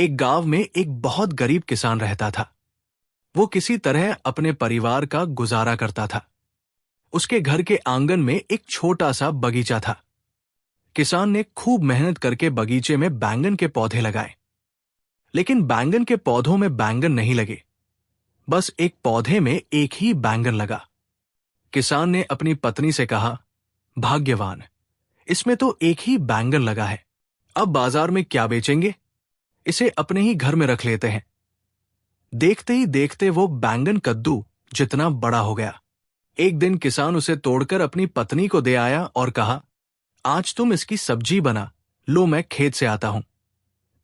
एक गांव में एक बहुत गरीब किसान रहता था। वो किसी तरह अपने परिवार का गुजारा करता था। उसके घर के आंगन में एक छोटा सा बगीचा था। किसान ने खूब मेहनत करके बगीचे में बैंगन के पौधे लगाए, लेकिन बैंगन के पौधों में बैंगन नहीं लगे। बस एक पौधे में एक ही बैंगन लगा। किसान ने अपनी पत्नी से कहा, भाग्यवान, इसमें तो एक ही बैंगन लगा है। अब बाजार में क्या बेचेंगे? इसे अपने ही घर में रख लेते हैं। देखते ही देखते वो बैंगन कद्दू जितना बड़ा हो गया। एक दिन किसान उसे तोड़कर अपनी पत्नी को दे आया और कहा, आज तुम इसकी सब्जी बना लो, मैं खेत से आता हूं,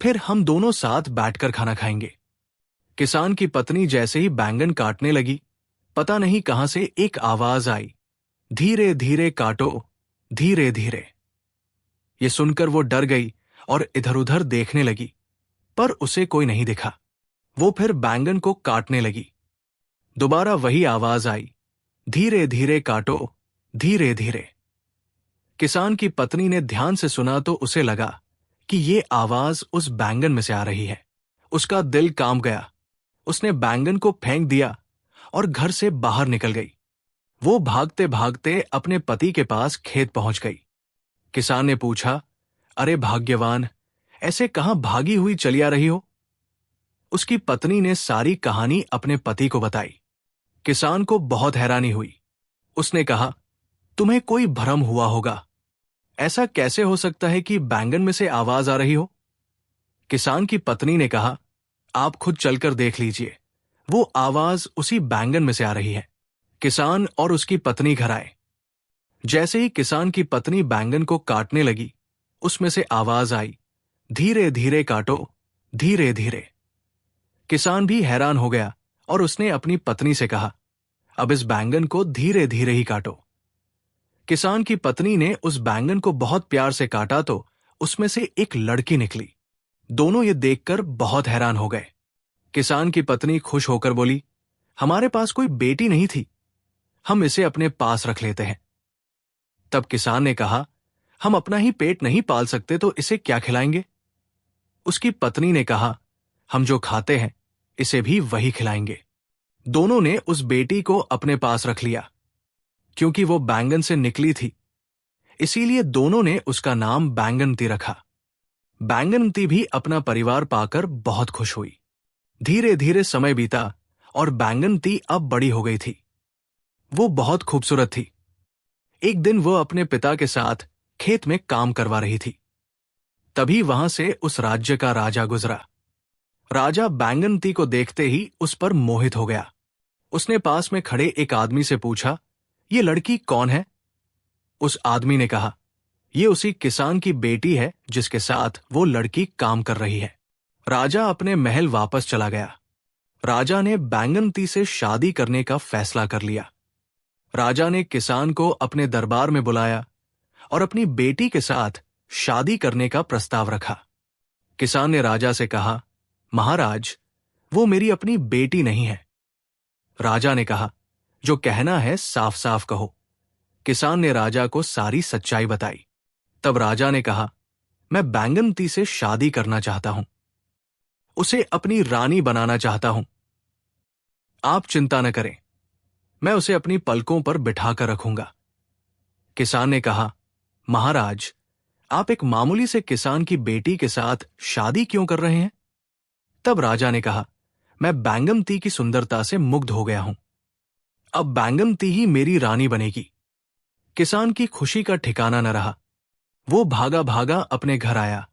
फिर हम दोनों साथ बैठकर खाना खाएंगे। किसान की पत्नी जैसे ही बैंगन काटने लगी, पता नहीं कहां से एक आवाज आई, धीरे धीरे काटो, धीरे धीरे। ये सुनकर वो डर गई और इधर उधर देखने लगी, पर उसे कोई नहीं दिखा। वो फिर बैंगन को काटने लगी। दोबारा वही आवाज आई, धीरे धीरे काटो, धीरे धीरे। किसान की पत्नी ने ध्यान से सुना तो उसे लगा कि ये आवाज उस बैंगन में से आ रही है। उसका दिल कांप गया। उसने बैंगन को फेंक दिया और घर से बाहर निकल गई। वो भागते भागते अपने पति के पास खेत पहुंच गई। किसान ने पूछा, अरे भाग्यवान, ऐसे कहां भागी हुई चली आ रही हो? उसकी पत्नी ने सारी कहानी अपने पति को बताई। किसान को बहुत हैरानी हुई। उसने कहा, तुम्हें कोई भ्रम हुआ होगा। ऐसा कैसे हो सकता है कि बैंगन में से आवाज आ रही हो? किसान की पत्नी ने कहा, आप खुद चलकर देख लीजिए, वो आवाज उसी बैंगन में से आ रही है। किसान और उसकी पत्नी घर आए। जैसे ही किसान की पत्नी बैंगन को काटने लगी, उसमें से आवाज आई, धीरे धीरे काटो, धीरे धीरे। किसान भी हैरान हो गया और उसने अपनी पत्नी से कहा, अब इस बैंगन को धीरे धीरे ही काटो। किसान की पत्नी ने उस बैंगन को बहुत प्यार से काटा तो उसमें से एक लड़की निकली। दोनों ये देखकर बहुत हैरान हो गए। किसान की पत्नी खुश होकर बोली, हमारे पास कोई बेटी नहीं थी, हम इसे अपने पास रख लेते हैं। तब किसान ने कहा, हम अपना ही पेट नहीं पाल सकते तो इसे क्या खिलाएंगे? उसकी पत्नी ने कहा, हम जो खाते हैं इसे भी वही खिलाएंगे। दोनों ने उस बेटी को अपने पास रख लिया। क्योंकि वो बैंगन से निकली थी, इसीलिए दोनों ने उसका नाम बैंगनती रखा। बैंगनती भी अपना परिवार पाकर बहुत खुश हुई। धीरे धीरे समय बीता और बैंगनती अब बड़ी हो गई थी। वो बहुत खूबसूरत थी। एक दिन वो अपने पिता के साथ खेत में काम करवा रही थी। तभी वहां से उस राज्य का राजा गुजरा। राजा बैंगनती को देखते ही उस पर मोहित हो गया। उसने पास में खड़े एक आदमी से पूछा, ये लड़की कौन है? उस आदमी ने कहा, ये उसी किसान की बेटी है जिसके साथ वो लड़की काम कर रही है। राजा अपने महल वापस चला गया। राजा ने बैंगनती से शादी करने का फैसला कर लिया। राजा ने किसान को अपने दरबार में बुलाया और अपनी बेटी के साथ शादी करने का प्रस्ताव रखा। किसान ने राजा से कहा, महाराज, वो मेरी अपनी बेटी नहीं है। राजा ने कहा, जो कहना है साफ साफ कहो। किसान ने राजा को सारी सच्चाई बताई। तब राजा ने कहा, मैं बैंगनती से शादी करना चाहता हूं, उसे अपनी रानी बनाना चाहता हूं। आप चिंता न करें, मैं उसे अपनी पलकों पर बिठाकर रखूंगा। किसान ने कहा, महाराज, आप एक मामूली से किसान की बेटी के साथ शादी क्यों कर रहे हैं? तब राजा ने कहा, मैं बैंगनती की सुंदरता से मुग्ध हो गया हूं, अब बैंगनती ही मेरी रानी बनेगी। किसान की खुशी का ठिकाना न रहा। वो भागा भागा अपने घर आया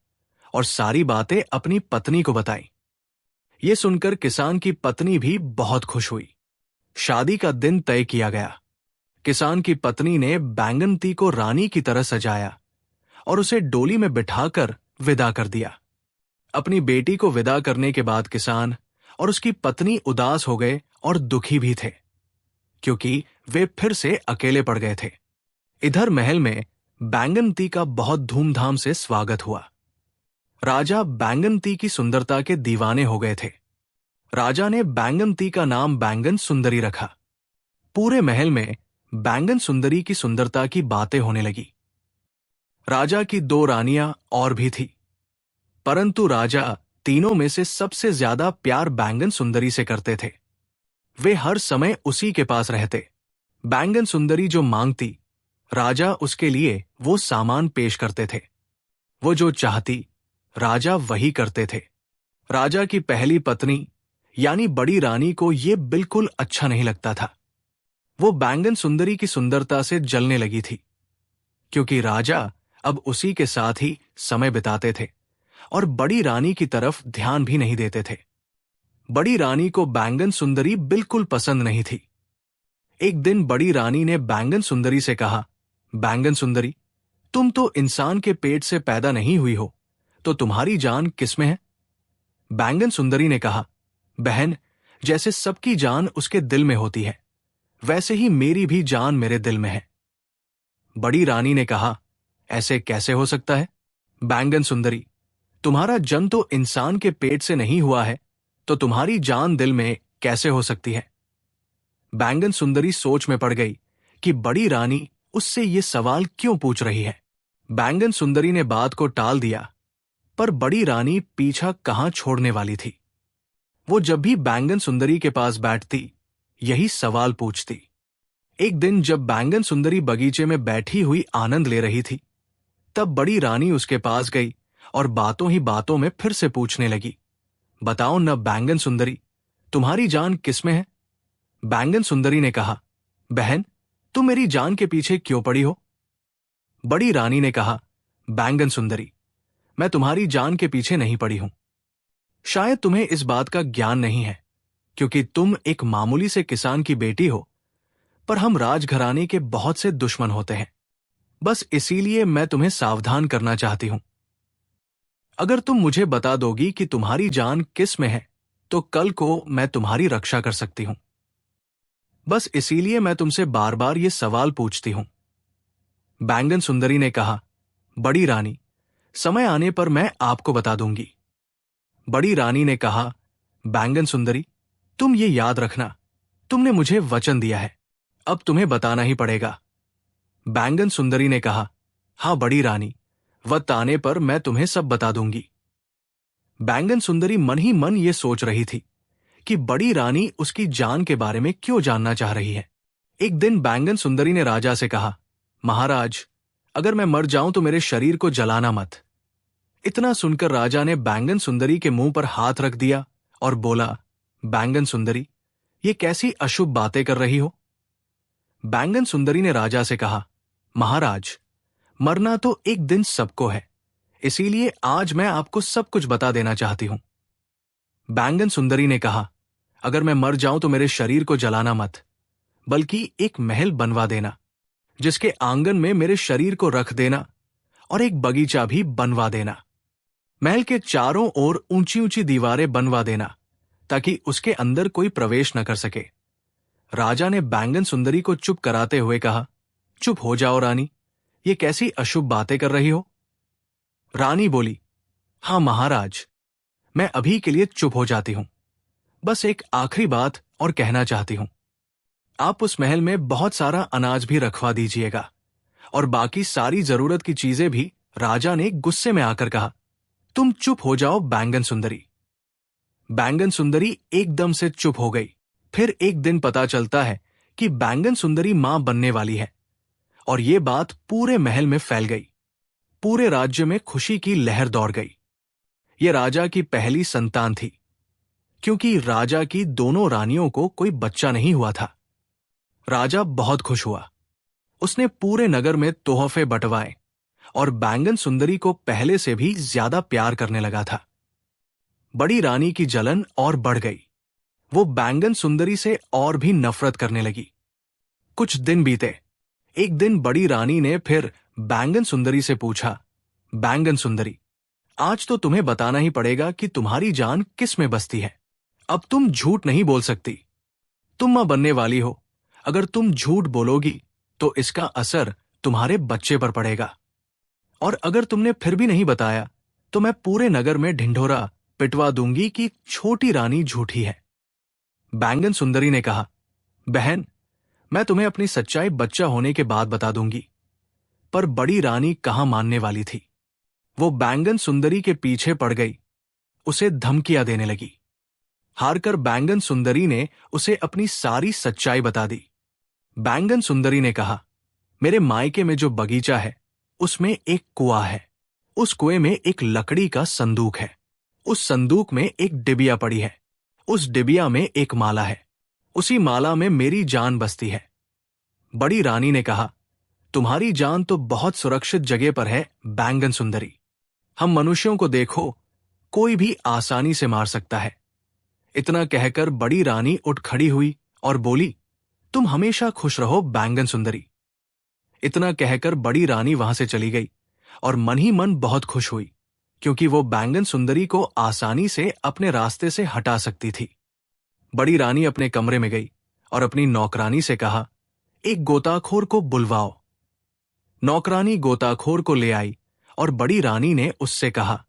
और सारी बातें अपनी पत्नी को बताई। ये सुनकर किसान की पत्नी भी बहुत खुश हुई। शादी का दिन तय किया गया। किसान की पत्नी ने बैंगनती को रानी की तरह सजाया और उसे डोली में बिठाकर विदा कर दिया। अपनी बेटी को विदा करने के बाद किसान और उसकी पत्नी उदास हो गए और दुखी भी थे, क्योंकि वे फिर से अकेले पड़ गए थे। इधर महल में बैंगनती का बहुत धूमधाम से स्वागत हुआ। राजा बैंगनती की सुंदरता के दीवाने हो गए थे। राजा ने बैंगनती का नाम बैंगन सुंदरी रखा। पूरे महल में बैंगन सुंदरी की सुंदरता की बातें होने लगी। राजा की 2 रानियां और भी थी, परंतु राजा तीनों में से सबसे ज्यादा प्यार बैंगन सुंदरी से करते थे। वे हर समय उसी के पास रहते। बैंगन सुंदरी जो मांगती, राजा उसके लिए वो सामान पेश करते थे। वो जो चाहती, राजा वही करते थे। राजा की पहली पत्नी यानी बड़ी रानी को ये बिल्कुल अच्छा नहीं लगता था। वो बैंगन सुंदरी की सुंदरता से जलने लगी थी, क्योंकि राजा अब उसी के साथ ही समय बिताते थे और बड़ी रानी की तरफ ध्यान भी नहीं देते थे। बड़ी रानी को बैंगन सुंदरी बिल्कुल पसंद नहीं थी। एक दिन बड़ी रानी ने बैंगन सुंदरी से कहा, बैंगन सुंदरी, तुम तो इंसान के पेट से पैदा नहीं हुई हो, तो तुम्हारी जान किसमें है? बैंगन सुंदरी ने कहा, बहन, जैसे सबकी जान उसके दिल में होती है, वैसे ही मेरी भी जान मेरे दिल में है। बड़ी रानी ने कहा, ऐसे कैसे हो सकता है? बैंगन सुंदरी, तुम्हारा जन्म तो इंसान के पेट से नहीं हुआ है, तो तुम्हारी जान दिल में कैसे हो सकती है? बैंगन सुंदरी सोच में पड़ गई कि बड़ी रानी उससे ये सवाल क्यों पूछ रही है। बैंगन सुंदरी ने बात को टाल दिया, पर बड़ी रानी पीछा कहां छोड़ने वाली थी। वो जब भी बैंगन सुंदरी के पास बैठती, यही सवाल पूछती। एक दिन जब बैंगन सुंदरी बगीचे में बैठी हुई आनंद ले रही थी, तब बड़ी रानी उसके पास गई और बातों ही बातों में फिर से पूछने लगी, बताओ न बैंगन सुंदरी, तुम्हारी जान किसमें है? बैंगन सुंदरी ने कहा, बहन, तुम मेरी जान के पीछे क्यों पड़ी हो? बड़ी रानी ने कहा, बैंगन सुंदरी, मैं तुम्हारी जान के पीछे नहीं पड़ी हूं। शायद तुम्हें इस बात का ज्ञान नहीं है, क्योंकि तुम एक मामूली से किसान की बेटी हो, पर हम राजघराने के बहुत से दुश्मन होते हैं। बस इसीलिए मैं तुम्हें सावधान करना चाहती हूं। अगर तुम मुझे बता दोगी कि तुम्हारी जान किस में है, तो कल को मैं तुम्हारी रक्षा कर सकती हूं। बस इसीलिए मैं तुमसे बार बार ये सवाल पूछती हूं। बैंगन सुंदरी ने कहा, बड़ी रानी, समय आने पर मैं आपको बता दूंगी। बड़ी रानी ने कहा, बैंगन सुंदरी, तुम ये याद रखना, तुमने मुझे वचन दिया है, अब तुम्हें बताना ही पड़ेगा। बैंगन सुंदरी ने कहा, हाँ बड़ी रानी, वक्त आने पर मैं तुम्हें सब बता दूंगी। बैंगन सुंदरी मन ही मन ये सोच रही थी कि बड़ी रानी उसकी जान के बारे में क्यों जानना चाह रही है। एक दिन बैंगन सुंदरी ने राजा से कहा, महाराज, अगर मैं मर जाऊं तो मेरे शरीर को जलाना मत। इतना सुनकर राजा ने बैंगन सुंदरी के मुंह पर हाथ रख दिया और बोला, बैंगन सुंदरी, ये कैसी अशुभ बातें कर रही हो? बैंगन सुंदरी ने राजा से कहा, महाराज, मरना तो एक दिन सबको है, इसीलिए आज मैं आपको सब कुछ बता देना चाहती हूं। बैंगन सुंदरी ने कहा, अगर मैं मर जाऊं तो मेरे शरीर को जलाना मत, बल्कि एक महल बनवा देना, जिसके आंगन में मेरे शरीर को रख देना और एक बगीचा भी बनवा देना। महल के चारों ओर ऊंची ऊंची दीवारें बनवा देना, ताकि उसके अंदर कोई प्रवेश न कर सके। राजा ने बैंगन सुंदरी को चुप कराते हुए कहा, चुप हो जाओ रानी, ये कैसी अशुभ बातें कर रही हो? रानी बोली, हां महाराज, मैं अभी के लिए चुप हो जाती हूं। बस एक आखिरी बात और कहना चाहती हूं। आप उस महल में बहुत सारा अनाज भी रखवा दीजिएगा और बाकी सारी जरूरत की चीजें भी। राजा ने गुस्से में आकर कहा, तुम चुप हो जाओ बैंगन सुंदरी। बैंगन सुंदरी एकदम से चुप हो गई। फिर एक दिन पता चलता है कि बैंगन सुंदरी मां बनने वाली है, और ये बात पूरे महल में फैल गई। पूरे राज्य में खुशी की लहर दौड़ गई। ये राजा की पहली संतान थी, क्योंकि राजा की दोनों रानियों को कोई बच्चा नहीं हुआ था। राजा बहुत खुश हुआ। उसने पूरे नगर में तोहफे बंटवाए और बैंगन सुंदरी को पहले से भी ज्यादा प्यार करने लगा था। बड़ी रानी की जलन और बढ़ गई। वो बैंगन सुंदरी से और भी नफरत करने लगी। कुछ दिन बीते। एक दिन बड़ी रानी ने फिर बैंगन सुंदरी से पूछा, बैंगन सुंदरी, आज तो तुम्हें बताना ही पड़ेगा कि तुम्हारी जान किस में बसती है। अब तुम झूठ नहीं बोल सकती। तुम मां बनने वाली हो। अगर तुम झूठ बोलोगी तो इसका असर तुम्हारे बच्चे पर पड़ेगा, और अगर तुमने फिर भी नहीं बताया तो मैं पूरे नगर में ढिंढोरा पिटवा दूंगी कि छोटी रानी झूठी है। बैंगन सुंदरी ने कहा, बहन, मैं तुम्हें अपनी सच्चाई बच्चा होने के बाद बता दूंगी। पर बड़ी रानी कहां मानने वाली थी। वो बैंगन सुंदरी के पीछे पड़ गई उसे धमकियां देने लगी। हारकर बैंगन सुंदरी ने उसे अपनी सारी सच्चाई बता दी। बैंगन सुंदरी ने कहा, मेरे मायके में जो बगीचा है उसमें एक कुआं है। उस कुएं में एक लकड़ी का संदूक है। उस संदूक में एक डिबिया पड़ी है। उस डिबिया में एक माला है। उसी माला में मेरी जान बसती है। बड़ी रानी ने कहा, तुम्हारी जान तो बहुत सुरक्षित जगह पर है बैंगन सुंदरी। हम मनुष्यों को देखो, कोई भी आसानी से मार सकता है। इतना कहकर बड़ी रानी उठ खड़ी हुई और बोली, तुम हमेशा खुश रहो बैंगन सुंदरी। इतना कहकर बड़ी रानी वहां से चली गई और मन ही मन बहुत खुश हुई, क्योंकि वो बैंगन सुंदरी को आसानी से अपने रास्ते से हटा सकती थी। बड़ी रानी अपने कमरे में गई और अपनी नौकरानी से कहा, एक गोताखोर को बुलवाओ। नौकरानी गोताखोर को ले आई और बड़ी रानी ने उससे कहा,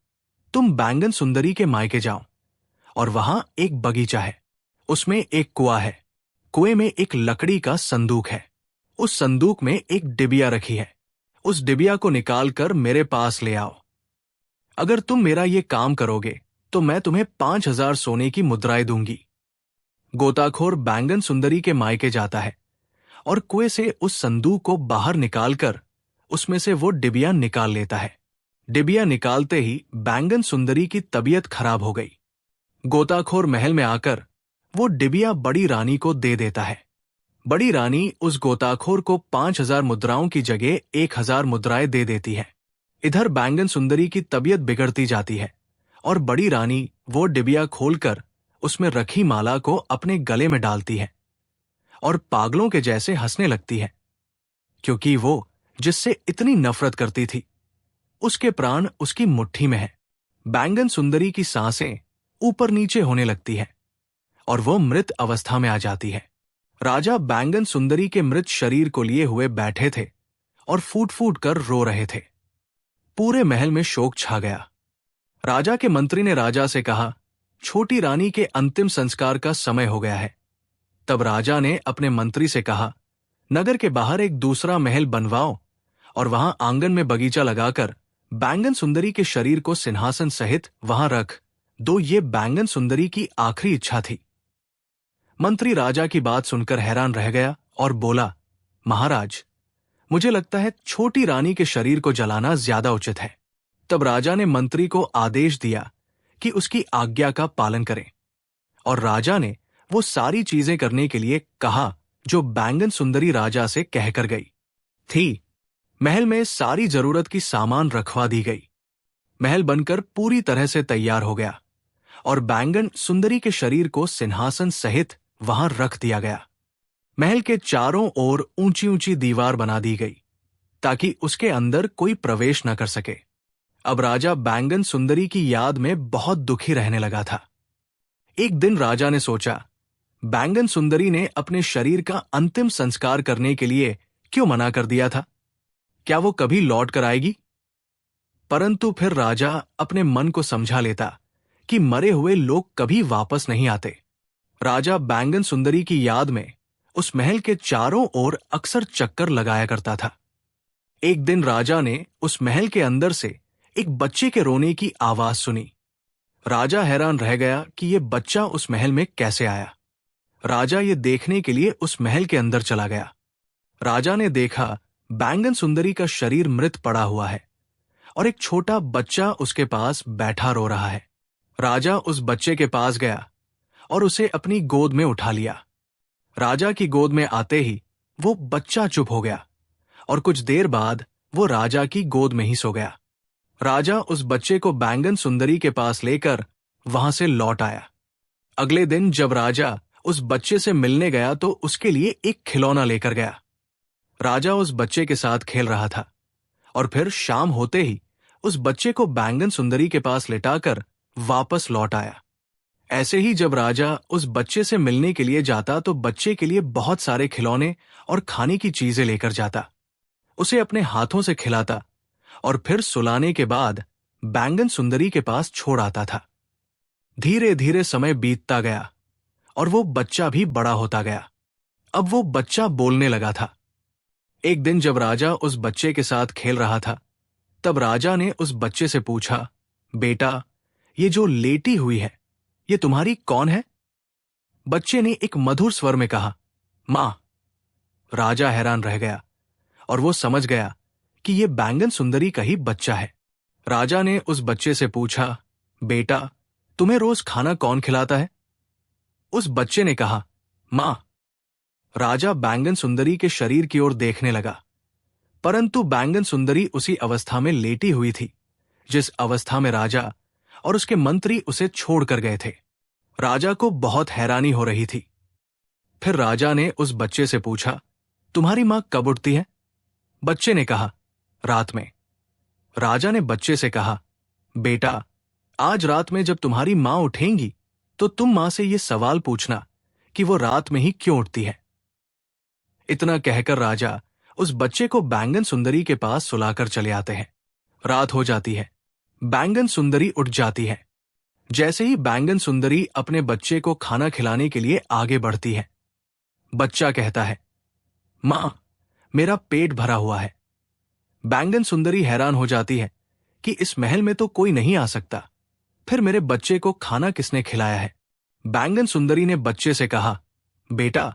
तुम बैंगन सुंदरी के मायके जाओ और वहां एक बगीचा है, उसमें एक कुआं है। कुएं में एक लकड़ी का संदूक है। उस संदूक में एक डिबिया रखी है। उस डिबिया को निकालकर मेरे पास ले आओ। अगर तुम मेरा ये काम करोगे तो मैं तुम्हें 5,000 सोने की मुद्राएं दूंगी। गोताखोर बैंगन सुंदरी के मायके जाता है और कुएं से उस संदूक को बाहर निकालकर उसमें से वो डिबिया निकाल लेता है। डिबिया निकालते ही बैंगन सुंदरी की तबीयत खराब हो गई। गोताखोर महल में आकर वो डिबिया बड़ी रानी को दे देता है। बड़ी रानी उस गोताखोर को 5,000 मुद्राओं की जगह 1,000 मुद्राएं दे देती है। इधर बैंगन सुंदरी की तबीयत बिगड़ती जाती है और बड़ी रानी वो डिबिया खोलकर उसमें रखी माला को अपने गले में डालती है और पागलों के जैसे हंसने लगती है, क्योंकि वो जिससे इतनी नफरत करती थी उसके प्राण उसकी मुट्ठी में है। बैंगन सुंदरी की सांसें ऊपर नीचे होने लगती है और वो मृत अवस्था में आ जाती है। राजा बैंगन सुंदरी के मृत शरीर को लिए हुए बैठे थे और फूट फूट कर रो रहे थे। पूरे महल में शोक छा गया। राजा के मंत्री ने राजा से कहा, छोटी रानी के अंतिम संस्कार का समय हो गया है। तब राजा ने अपने मंत्री से कहा, नगर के बाहर एक दूसरा महल बनवाओ और वहां आंगन में बगीचा लगाकर बैंगन सुंदरी के शरीर को सिंहासन सहित वहां रख दो। ये बैंगन सुंदरी की आखिरी इच्छा थी। मंत्री राजा की बात सुनकर हैरान रह गया और बोला, महाराज, मुझे लगता है छोटी रानी के शरीर को जलाना ज्यादा उचित है। तब राजा ने मंत्री को आदेश दिया कि उसकी आज्ञा का पालन करें और राजा ने वो सारी चीजें करने के लिए कहा जो बैंगन सुंदरी राजा से कहकर गई थी। महल में सारी जरूरत की सामान रखवा दी गई। महल बनकर पूरी तरह से तैयार हो गया और बैंगन सुंदरी के शरीर को सिंहासन सहित वहां रख दिया गया। महल के चारों ओर ऊंची ऊंची दीवार बना दी गई ताकि उसके अंदर कोई प्रवेश न कर सके। अब राजा बैंगन सुंदरी की याद में बहुत दुखी रहने लगा था। एक दिन राजा ने सोचा, बैंगन सुंदरी ने अपने शरीर का अंतिम संस्कार करने के लिए क्यों मना कर दिया था? क्या वो कभी लौट कर आएगी? परंतु फिर राजा अपने मन को समझा लेता कि मरे हुए लोग कभी वापस नहीं आते। राजा बैंगन सुंदरी की याद में उस महल के चारों ओर अक्सर चक्कर लगाया करता था। एक दिन राजा ने उस महल के अंदर से एक बच्चे के रोने की आवाज सुनी। राजा हैरान रह गया कि यह बच्चा उस महल में कैसे आया। राजा ये देखने के लिए उस महल के अंदर चला गया। राजा ने देखा बैंगन सुंदरी का शरीर मृत पड़ा हुआ है और एक छोटा बच्चा उसके पास बैठा रो रहा है। राजा उस बच्चे के पास गया और उसे अपनी गोद में उठा लिया। राजा की गोद में आते ही वो बच्चा चुप हो गया और कुछ देर बाद वो राजा की गोद में ही सो गया। राजा उस बच्चे को बैंगन सुंदरी के पास लेकर वहां से लौट आया। अगले दिन जब राजा उस बच्चे से मिलने गया तो उसके लिए एक खिलौना लेकर गया। राजा उस बच्चे के साथ खेल रहा था और फिर शाम होते ही उस बच्चे को बैंगन सुंदरी के पास लेटाकर वापस लौट आया। ऐसे ही जब राजा उस बच्चे से मिलने के लिए जाता तो बच्चे के लिए बहुत सारे खिलौने और खाने की चीजें लेकर जाता, उसे अपने हाथों से खिलाता और फिर सुलाने के बाद बैंगन सुंदरी के पास छोड़ आता था। धीरे धीरे समय बीतता गया और वो बच्चा भी बड़ा होता गया। अब वो बच्चा बोलने लगा था। एक दिन जब राजा उस बच्चे के साथ खेल रहा था तब राजा ने उस बच्चे से पूछा, बेटा, ये जो लेटी हुई है, ये तुम्हारी कौन है? बच्चे ने एक मधुर स्वर में कहा, मां। राजा हैरान रह गया और वो समझ गया कि ये बैंगन सुंदरी का ही बच्चा है। राजा ने उस बच्चे से पूछा, बेटा, तुम्हें रोज खाना कौन खिलाता है? उस बच्चे ने कहा, मां। राजा बैंगन सुंदरी के शरीर की ओर देखने लगा, परंतु बैंगन सुंदरी उसी अवस्था में लेटी हुई थी जिस अवस्था में राजा और उसके मंत्री उसे छोड़कर गए थे। राजा को बहुत हैरानी हो रही थी। फिर राजा ने उस बच्चे से पूछा, तुम्हारी मां कब उठती है? बच्चे ने कहा, रात में। राजा ने बच्चे से कहा, बेटा, आज रात में जब तुम्हारी मां उठेंगी तो तुम मां से ये सवाल पूछना कि वो रात में ही क्यों उठती है। इतना कहकर राजा उस बच्चे को बैंगन सुंदरी के पास सुलाकर चले आते हैं। रात हो जाती है। बैंगन सुंदरी उठ जाती है। जैसे ही बैंगन सुंदरी अपने बच्चे को खाना खिलाने के लिए आगे बढ़ती है, बच्चा कहता है, मां, मेरा पेट भरा हुआ है। बैंगन सुंदरी हैरान हो जाती है कि इस महल में तो कोई नहीं आ सकता, फिर मेरे बच्चे को खाना किसने खिलाया है? बैंगन सुंदरी ने बच्चे से कहा, बेटा,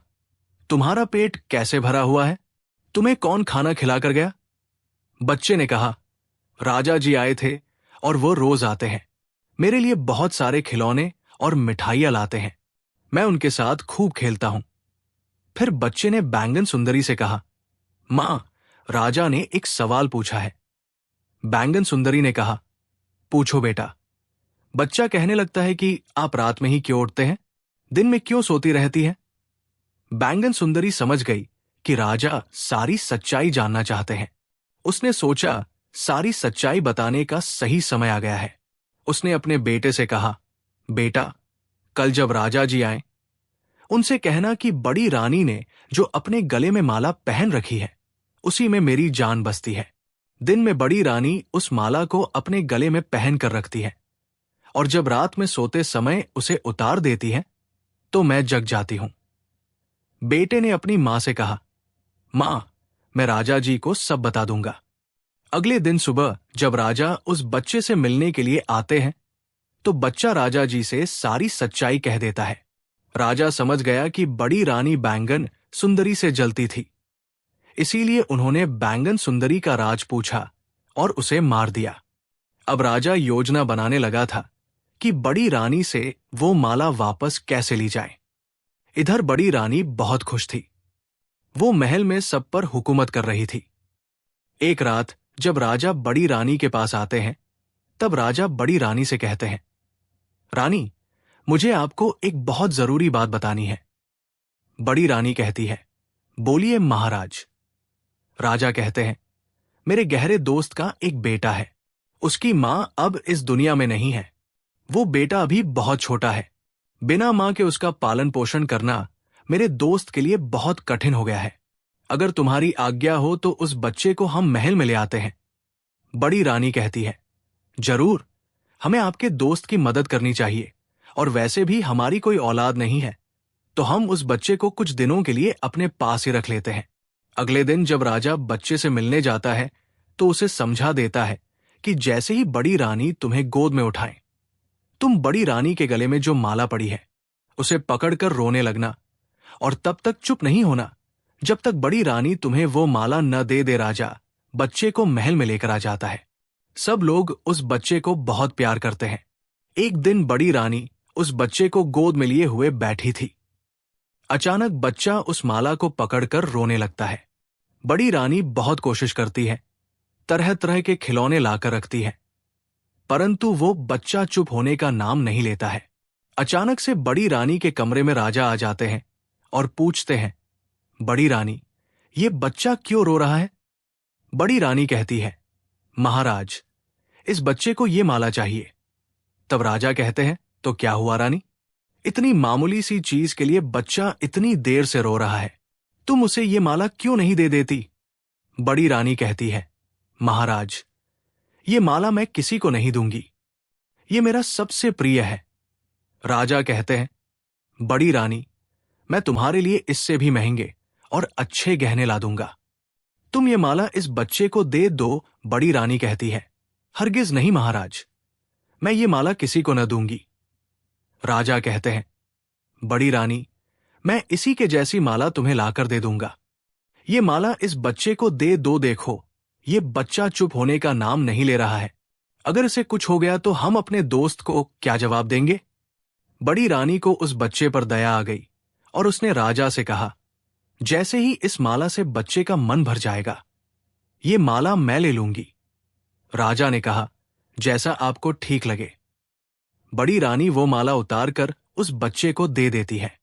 तुम्हारा पेट कैसे भरा हुआ है? तुम्हें कौन खाना खिलाकर गया? बच्चे ने कहा, राजा जी आए थे और वो रोज आते हैं। मेरे लिए बहुत सारे खिलौने और मिठाइयां लाते हैं। मैं उनके साथ खूब खेलता हूं। फिर बच्चे ने बैंगन सुंदरी से कहा, मां, राजा ने एक सवाल पूछा है। बैंगन सुंदरी ने कहा, पूछो बेटा। बच्चा कहने लगता है कि आप रात में ही क्यों उठते हैं? दिन में क्यों सोती रहती है? बैंगन सुंदरी समझ गई कि राजा सारी सच्चाई जानना चाहते हैं। उसने सोचा, सारी सच्चाई बताने का सही समय आ गया है। उसने अपने बेटे से कहा, बेटा, कल जब राजा जी आए, उनसे कहना कि बड़ी रानी ने जो अपने गले में माला पहन रखी है, उसी में मेरी जान बसती है। दिन में बड़ी रानी उस माला को अपने गले में पहन कर रखती है और जब रात में सोते समय उसे उतार देती है तो मैं जग जाती हूं। बेटे ने अपनी मां से कहा, मां, मैं राजा जी को सब बता दूंगा। अगले दिन सुबह जब राजा उस बच्चे से मिलने के लिए आते हैं तो बच्चा राजा जी से सारी सच्चाई कह देता है। राजा समझ गया कि बड़ी रानी बैंगन सुंदरी से जलती थी, इसीलिए उन्होंने बैंगन सुंदरी का राज पूछा और उसे मार दिया। अब राजा योजना बनाने लगा था कि बड़ी रानी से वो माला वापस कैसे ली जाए। इधर बड़ी रानी बहुत खुश थी। वो महल में सब पर हुकूमत कर रही थी। एक रात जब राजा बड़ी रानी के पास आते हैं, तब राजा बड़ी रानी से कहते हैं, रानी, मुझे आपको एक बहुत जरूरी बात बतानी है। बड़ी रानी कहती है, बोलिए महाराज। राजा कहते हैं, मेरे गहरे दोस्त का एक बेटा है। उसकी मां अब इस दुनिया में नहीं है। वो बेटा अभी बहुत छोटा है। बिना मां के उसका पालन पोषण करना मेरे दोस्त के लिए बहुत कठिन हो गया है। अगर तुम्हारी आज्ञा हो तो उस बच्चे को हम महल में ले आते हैं। बड़ी रानी कहती है, जरूर, हमें आपके दोस्त की मदद करनी चाहिए और वैसे भी हमारी कोई औलाद नहीं है, तो हम उस बच्चे को कुछ दिनों के लिए अपने पास ही रख लेते हैं। अगले दिन जब राजा बच्चे से मिलने जाता है तो उसे समझा देता है कि जैसे ही बड़ी रानी तुम्हें गोद में उठाए, तुम बड़ी रानी के गले में जो माला पड़ी है उसे पकड़कर रोने लगना और तब तक चुप नहीं होना जब तक बड़ी रानी तुम्हें वो माला न दे दे। राजा बच्चे को महल में लेकर आ जाता है। सब लोग उस बच्चे को बहुत प्यार करते हैं। एक दिन बड़ी रानी उस बच्चे को गोद में लिए हुए बैठी थी। अचानक बच्चा उस माला को पकड़कर रोने लगता है। बड़ी रानी बहुत कोशिश करती है, तरह तरह के खिलौने लाकर रखती है, परंतु वो बच्चा चुप होने का नाम नहीं लेता है। अचानक से बड़ी रानी के कमरे में राजा आ जाते हैं और पूछते हैं, बड़ी रानी, ये बच्चा क्यों रो रहा है? बड़ी रानी कहती है, महाराज, इस बच्चे को ये माला चाहिए। तब राजा कहते हैं, तो क्या हुआ रानी? इतनी मामूली सी चीज के लिए बच्चा इतनी देर से रो रहा है, तुम उसे ये माला क्यों नहीं दे देती? बड़ी रानी कहती है, महाराज, ये माला मैं किसी को नहीं दूंगी, ये मेरा सबसे प्रिय है। राजा कहते हैं, बड़ी रानी, मैं तुम्हारे लिए इससे भी महंगे और अच्छे गहने ला दूंगा, तुम ये माला इस बच्चे को दे दो। बड़ी रानी कहती है, हरगिज नहीं महाराज, मैं ये माला किसी को न दूंगी। राजा कहते हैं, बड़ी रानी, मैं इसी के जैसी माला तुम्हें लाकर दे दूंगा। ये माला इस बच्चे को दे दो। देखो, ये बच्चा चुप होने का नाम नहीं ले रहा है। अगर इसे कुछ हो गया तो हम अपने दोस्त को क्या जवाब देंगे? बड़ी रानी को उस बच्चे पर दया आ गई और उसने राजा से कहा, जैसे ही इस माला से बच्चे का मन भर जाएगा, ये माला मैं ले लूंगी। राजा ने कहा, जैसा आपको ठीक लगे। बड़ी रानी वो माला उतारकर उस बच्चे को दे देती है।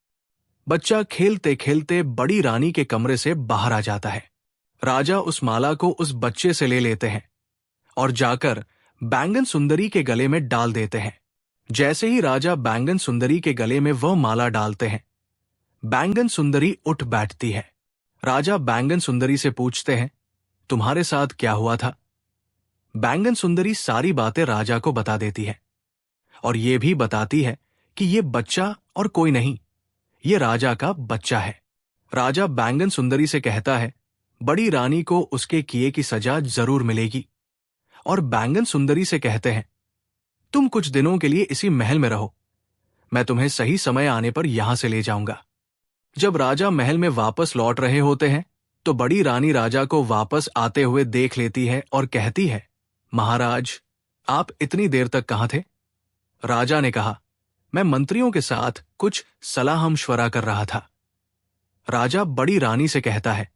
बच्चा खेलते खेलते बड़ी रानी के कमरे से बाहर आ जाता है। राजा उस माला को उस बच्चे से ले लेते हैं और जाकर बैंगन सुंदरी के गले में डाल देते हैं। जैसे ही राजा बैंगन सुंदरी के गले में वह माला डालते हैं, बैंगन सुंदरी उठ बैठती है। राजा बैंगन सुंदरी से पूछते हैं, तुम्हारे साथ क्या हुआ था? बैंगन सुंदरी सारी बातें राजा को बता देती है और ये भी बताती है कि ये बच्चा और कोई नहीं, ये राजा का बच्चा है। राजा बैंगन सुंदरी से कहता है, बड़ी रानी को उसके किए की सजा जरूर मिलेगी। और बैंगन सुंदरी से कहते हैं, तुम कुछ दिनों के लिए इसी महल में रहो, मैं तुम्हें सही समय आने पर यहां से ले जाऊंगा। जब राजा महल में वापस लौट रहे होते हैं तो बड़ी रानी राजा को वापस आते हुए देख लेती है और कहती है, महाराज, आप इतनी देर तक कहां थे? राजा ने कहा, मैं मंत्रियों के साथ कुछ सलाह मशवरा कर रहा था। राजा बड़ी रानी से कहता है,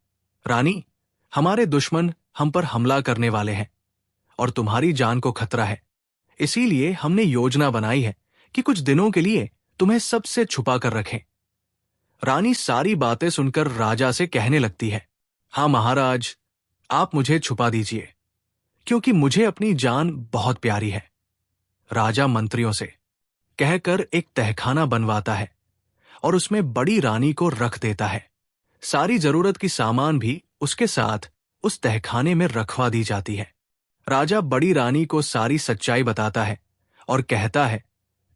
रानी, हमारे दुश्मन हम पर हमला करने वाले हैं और तुम्हारी जान को खतरा है। इसीलिए हमने योजना बनाई है कि कुछ दिनों के लिए तुम्हें सबसे छुपा कर रखें। रानी सारी बातें सुनकर राजा से कहने लगती है, हाँ महाराज, आप मुझे छुपा दीजिए, क्योंकि मुझे अपनी जान बहुत प्यारी है। राजा मंत्रियों से कहकर एक तहखाना बनवाता है और उसमें बड़ी रानी को रख देता है। सारी जरूरत की सामान भी उसके साथ उस तहखाने में रखवा दी जाती है। राजा बड़ी रानी को सारी सच्चाई बताता है और कहता है,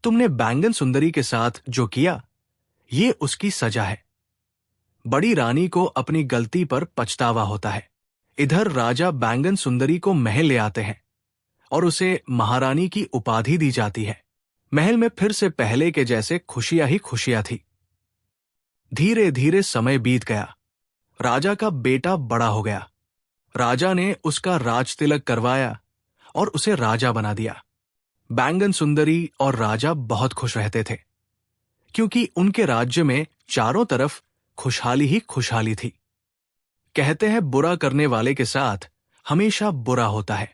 तुमने बैंगन सुंदरी के साथ जो किया, ये उसकी सजा है। बड़ी रानी को अपनी गलती पर पछतावा होता है। इधर राजा बैंगन सुंदरी को महल ले आते हैं और उसे महारानी की उपाधि दी जाती है। महल में फिर से पहले के जैसे खुशियां ही खुशियां थी। धीरे धीरे समय बीत गया। राजा का बेटा बड़ा हो गया। राजा ने उसका राज तिलक करवाया और उसे राजा बना दिया। बैंगन सुंदरी और राजा बहुत खुश रहते थे, क्योंकि उनके राज्य में चारों तरफ खुशहाली ही खुशहाली थी। कहते हैं, बुरा करने वाले के साथ हमेशा बुरा होता है।